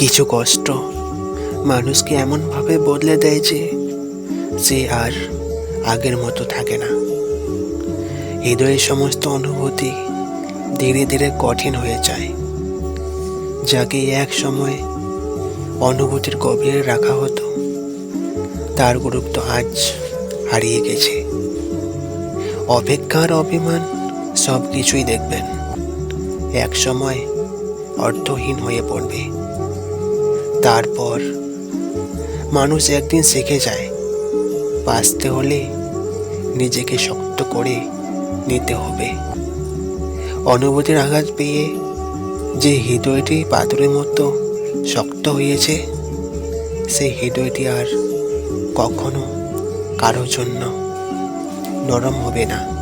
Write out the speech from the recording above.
কিছু কষ্ট মানুষকে এমনভাবে বদলে দেয় যে সে আর আগের মতো থাকে না। হৃদয়ের সমস্ত অনুভূতি ধীরে ধীরে কঠিন হয়ে যায়। যাকে এক সময় অনুভূতির গভীরে রাখা হতো, তার গুরুত্ব আজ হারিয়ে গেছে। অপেক্ষার অভিমান সব কিছুই দেখবেন এক সময় অর্থহীন হয়ে পড়বে। তারপর মানুষ একদিন শিখে যায়, বাঁচতে হলে নিজেকে শক্ত করে নিতে হবে। অনুভূতির আঘাত পেয়ে যে হৃদয়টি পাথরের মতো শক্ত হয়েছে, সেই হৃদয়টি আর কখনো কারোর জন্য নরম হবে না।